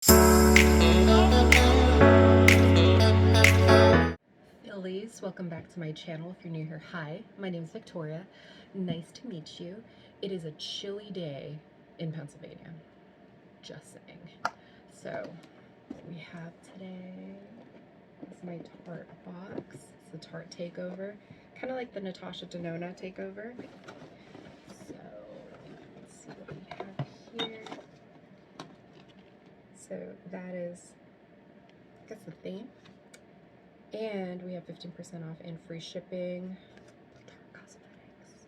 Phillies, welcome back to my channel. If you're new here, hi, my name is Victoria. Nice to meet you. It is a chilly day in Pennsylvania, just saying. So we have today, this is my Tarte box. It's the Tarte Takeover, kind of like the Natasha Denona Takeover. So let's see what we have here. So that is, I guess, the theme. And we have 15% off and free shipping. Tarte Cosmetics.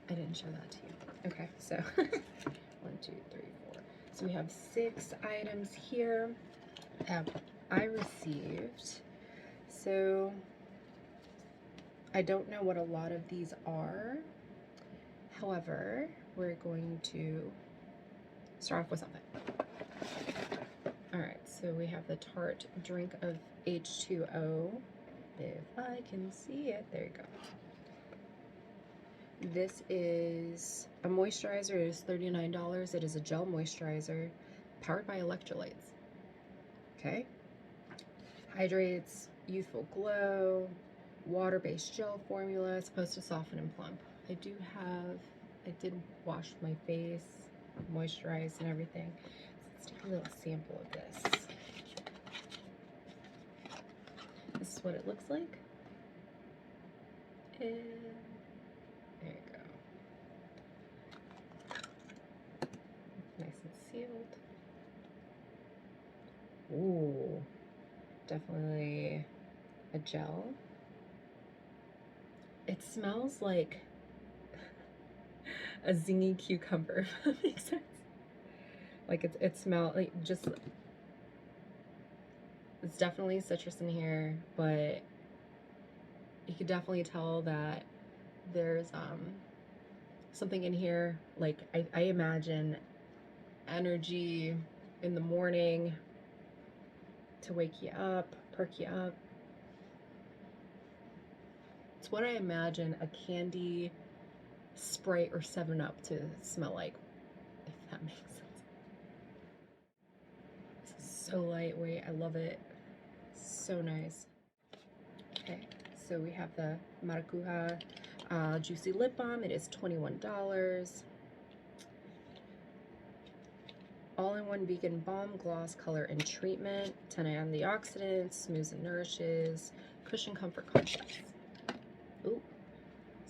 I didn't show that to you. Okay, so 1, 2, 3, 4. So we have 6 items here that I received. So I don't know what a lot of these are. However, we're going to start off with something. Alright, so we have the Tarte Drink of H2O. If I can see it, there you go. This is a moisturizer. It is $39. It is a gel moisturizer powered by electrolytes. Okay. Hydrates, youthful glow, water-based gel formula. It's supposed to soften and plump. I did wash my face, moisturize and everything. Let's take a little sample of this. This is what it looks like. And there you go. Nice and sealed. Ooh, definitely a gel. It smells like a zingy cucumber, if that makes sense. Like it smells like just, it's definitely citrus in here, but you could definitely tell that there's something in here. Like I imagine energy in the morning to wake you up, perk you up. It's what I imagine a candy, Sprite, or 7-Up to smell like, if that makes sense. This is so lightweight. I love it. So nice. Okay, so we have the Maracuja Juicy Lip Balm. It is $21. All-in-one vegan balm, gloss, color, and treatment. 10 antioxidants, smooths and nourishes, cushion comfort concepts. Ooh,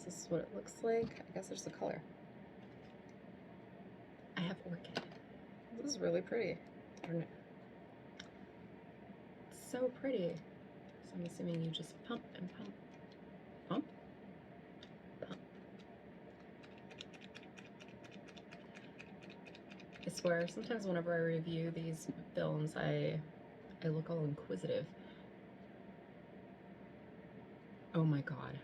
this is what it looks like. I guess there's the color. I have orchid. This is really pretty. It's so pretty. So I'm assuming you just pump and pump. Pump? Pump. I swear, sometimes whenever I review these films, I look all inquisitive. Oh my god.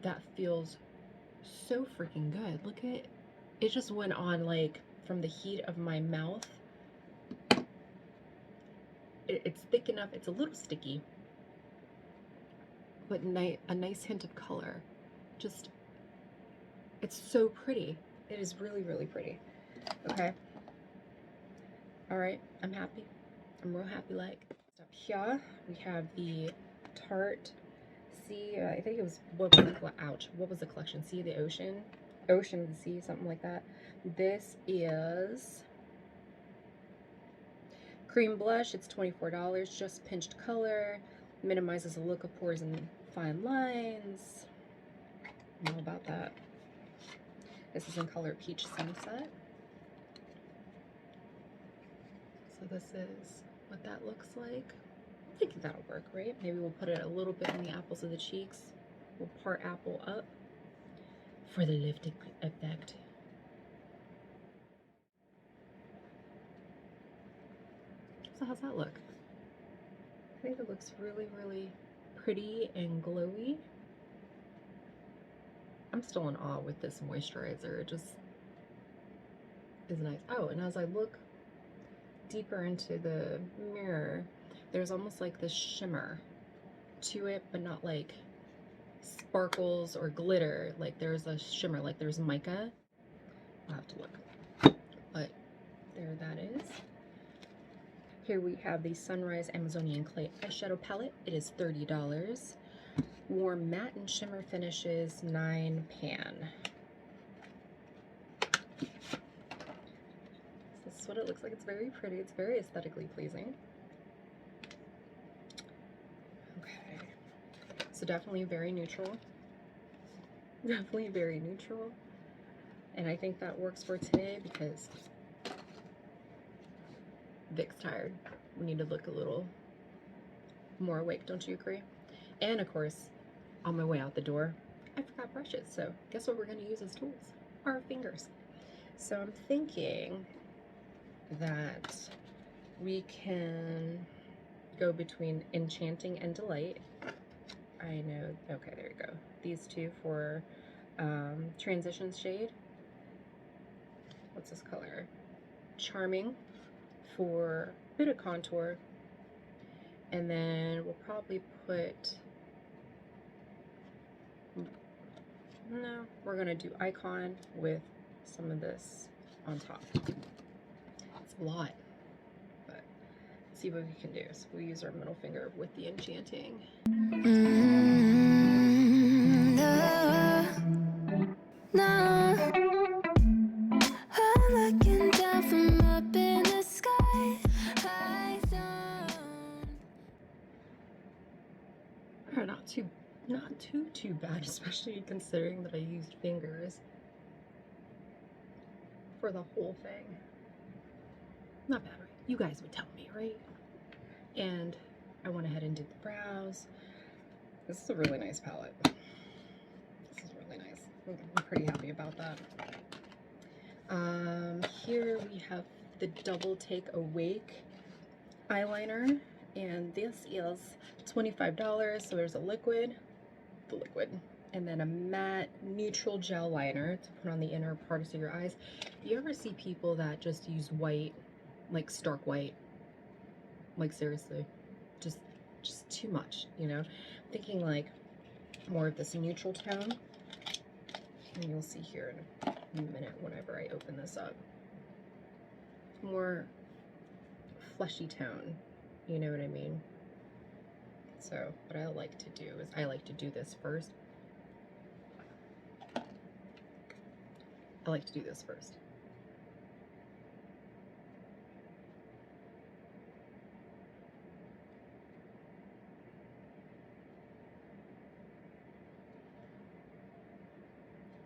That feels so freaking good. Look at it. It just went on like from the heat of my mouth. It's thick enough. It's a little sticky, but a nice hint of color. Just, it's so pretty. It is really, really pretty. Okay. All right. I'm happy. I'm real happy. Like, up here we have the Tarte Sea. I think it was, what was the collection? Sea of the Ocean of the Sea, something like that. This is cream blush. It's $24. Just pinched color. Minimizes the look of pores and fine lines. I know about that. This is in color Peach Sunset. So this is what that looks like. I think that'll work, right? Maybe we'll put it a little bit on the apples of the cheeks. We'll part apple up for the lifting effect. So how's that look? I think it looks really, really pretty and glowy. I'm still in awe with this moisturizer. It just is nice. Oh, and as I look deeper into the mirror, there's almost like this shimmer to it, but not like sparkles or glitter. Like there's a shimmer, like there's mica. I'll have to look. But there that is. Here we have the Sunrise Amazonian Clay Eyeshadow Palette. It is $30. Warm Matte and Shimmer Finishes, 9 pan. This is what it looks like. It's very pretty. It's very aesthetically pleasing. Okay. So definitely very neutral. Definitely very neutral. And I think that works for today because Vic's tired. We need to look a little more awake, don't you agree? And of course, on my way out the door, I forgot brushes. So guess what we're going to use as tools? Our fingers. So I'm thinking that we can go between Enchanting and Delight. I know, okay, there you go. These two for transition shade. What's this color? Charming for a bit of contour. And then we'll probably put, no, we're gonna do Icon with some of this on top. It's a lot, but let's see what we can do. So we'll use our middle finger with the Enchanting. I'm looking down from up in the sky. Not too bad, especially considering that I used fingers for the whole thing. Not bad, right? You guys would tell me, right? And I went ahead and did the brows. This is a really nice palette. This is really nice. I'm pretty happy about that. Here we have the Double Take Awake eyeliner, and this is $25. So there's a liquid, the liquid, and then a matte neutral gel liner to put on the inner parts of your eyes. You ever see people that just use white, like stark white? Like seriously, just too much, you know? I'm thinking like more of this neutral tone, and you'll see here in a minute whenever I open this up. More fleshy tone, you know what I mean? So what I like to do is I like to do this first. I like to do this first.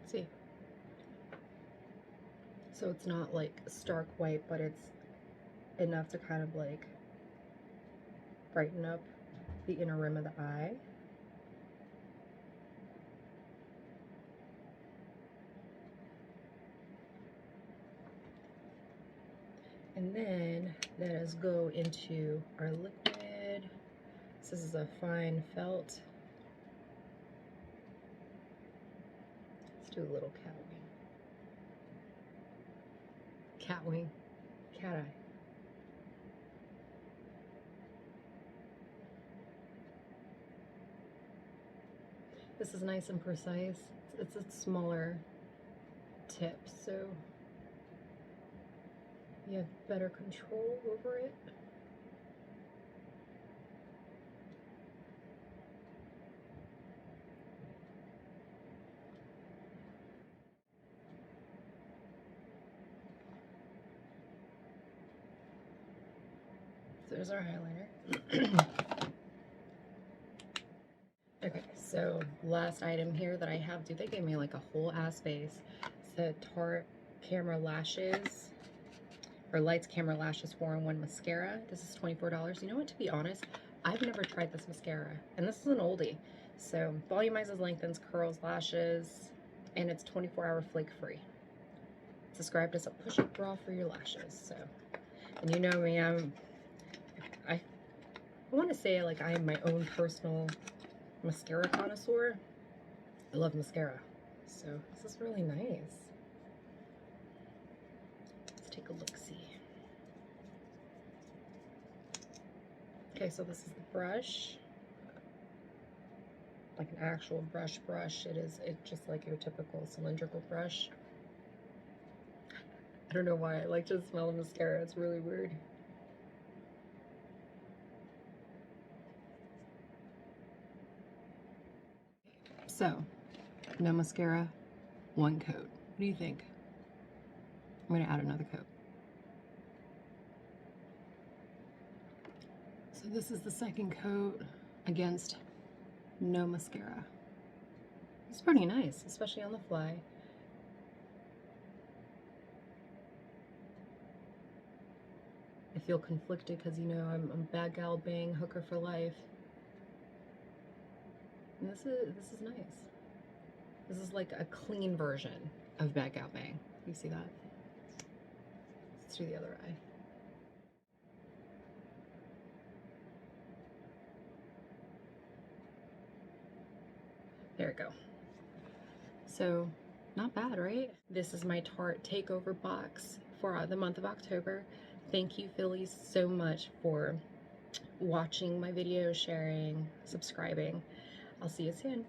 See? So it's not like stark white, but it's enough to kind of like brighten up the inner rim of the eye. And then let us go into our liquid. This is a fine felt. Let's do a little cat wing. Cat wing. Cat eye. This is nice and precise. It's a smaller tip, so you have better control over it. So there's our highlighter. Okay, so last item here that I have, dude, they gave me like a whole ass face. It's the Tarte Camera Lashes, or Lights Camera Lashes 4-in-1 mascara. This is $24. You know what, to be honest, I've never tried this mascara, and this is an oldie. So volumizes, lengthens, curls lashes, and it's 24-hour flake free. It's described as a push-up bra for your lashes. So, and you know me, I want to say like I am my own personal mascara connoisseur. I love mascara, so this is really nice. Let's take a look-see. Okay, so this is the brush. like an actual brush. It's just like your typical cylindrical brush. I don't know why I like to smell the mascara. It's really weird. So, no mascara, one coat. What do you think? I'm gonna add another coat. So this is the second coat against no mascara. It's pretty nice, especially on the fly. I feel conflicted because, you know, I'm bad gal bang, hooker for life. And this is nice. This is like a clean version of bad gal bang. You see that? Let's do the other eye. There we go. So, not bad, right? This is my Tarte Takeover box for the month of October. Thank you, Phillies, so much for watching my videos, sharing, subscribing. I'll see you soon.